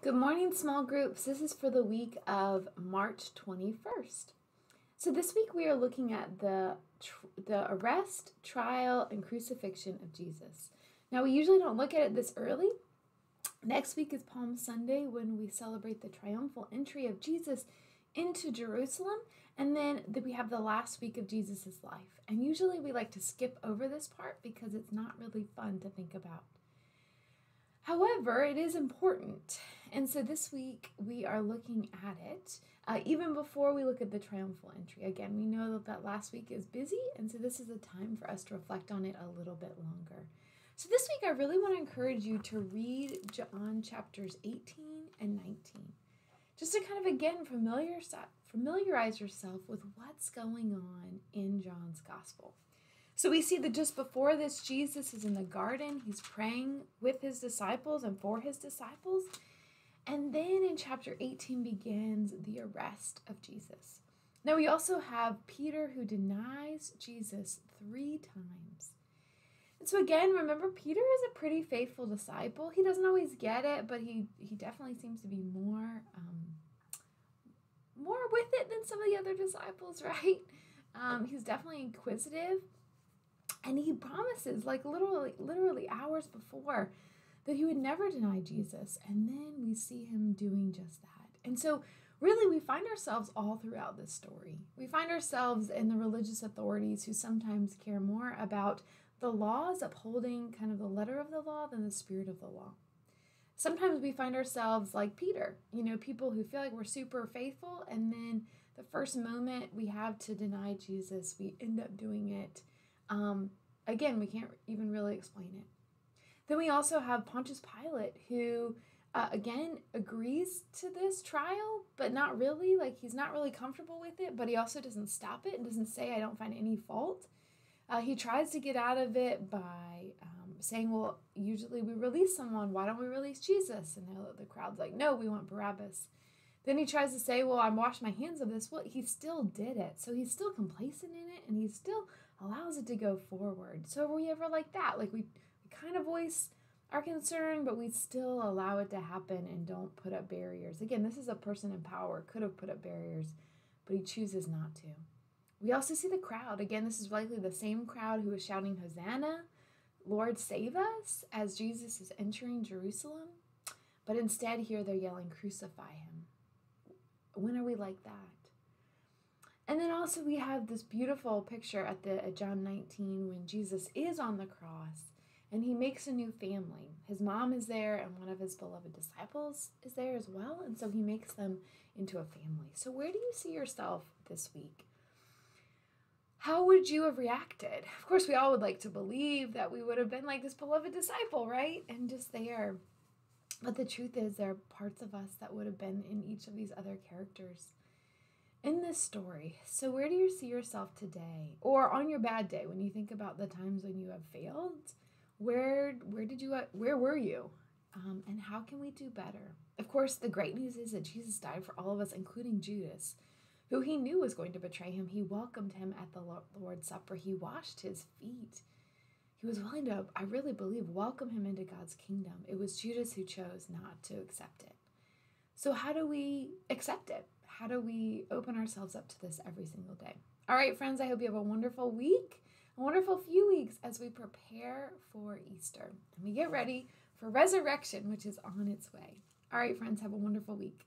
Good morning, small groups. This is for the week of March 21st. So this week we are looking at the arrest, trial, and crucifixion of Jesus. Now we usually don't look at it this early. Next week is Palm Sunday when we celebrate the triumphal entry of Jesus into Jerusalem. And then we have the last week of Jesus' life. And usually we like to skip over this part because it's not really fun to think about. However, it is important. And so this week we are looking at it even before we look at the triumphal entry. Again, we know that last week is busy, and so this is a time for us to reflect on it a little bit longer. So this week I really want to encourage you to read John chapters 18 and 19. Just to kind of, again, familiarize yourself with what's going on in John's gospel. So we see that just before this, Jesus is in the garden. He's praying with his disciples and for his disciples. And then in chapter 18 begins the arrest of Jesus. Now we also have Peter who denies Jesus 3 times. And so again, remember, Peter is a pretty faithful disciple. He doesn't always get it, but he definitely seems to be more with it than some of the other disciples, right? He's definitely inquisitive. And he promises, like literally hours before, that he would never deny Jesus. And then we see him doing just that. And so really we find ourselves all throughout this story. We find ourselves in the religious authorities who sometimes care more about the laws, upholding kind of the letter of the law, than the spirit of the law. Sometimes we find ourselves like Peter, people who feel like we're super faithful, and then the first moment we have to deny Jesus, we end up doing it. Again, we can't even really explain it. Then we also have Pontius Pilate, who, again, agrees to this trial, but not really. Like, he's not really comfortable with it, but he also doesn't stop it and doesn't say, I don't find any fault. He tries to get out of it by saying, well, usually we release someone. Why don't we release Jesus? And the crowd's like, no, we want Barabbas. Then he tries to say, well, I'm washing my hands of this. Well, he still did it. So he's still complacent in it, and he still allows it to go forward. So are we ever like that? Like we kind of voice our concern, but we still allow it to happen and don't put up barriers. Again, this is a person in power, could have put up barriers, but he chooses not to. We also see the crowd. Again, this is likely the same crowd who is shouting, Hosanna, Lord, save us, as Jesus is entering Jerusalem. But instead here they're yelling, crucify him. When are we like that? And then also we have this beautiful picture at John 19 when Jesus is on the cross and he makes a new family. His mom is there and one of his beloved disciples is there as well. And so he makes them into a family. So where do you see yourself this week? How would you have reacted? Of course, we all would like to believe that we would have been like this beloved disciple, right? And just there. But the truth is there are parts of us that would have been in each of these other characters in this story. So where do you see yourself today? Or on your bad day, when you think about the times when you have failed, where were you? And how can we do better? Of course, the great news is that Jesus died for all of us, including Judas, who he knew was going to betray him. He welcomed him at the Lord's Supper. He washed his feet. He was willing to, I really believe, welcome him into God's kingdom. It was Judas who chose not to accept it. So how do we accept it? How do we open ourselves up to this every single day? All right, friends, I hope you have a wonderful week, a wonderful few weeks as we prepare for Easter and we get ready for resurrection, which is on its way. All right, friends, have a wonderful week.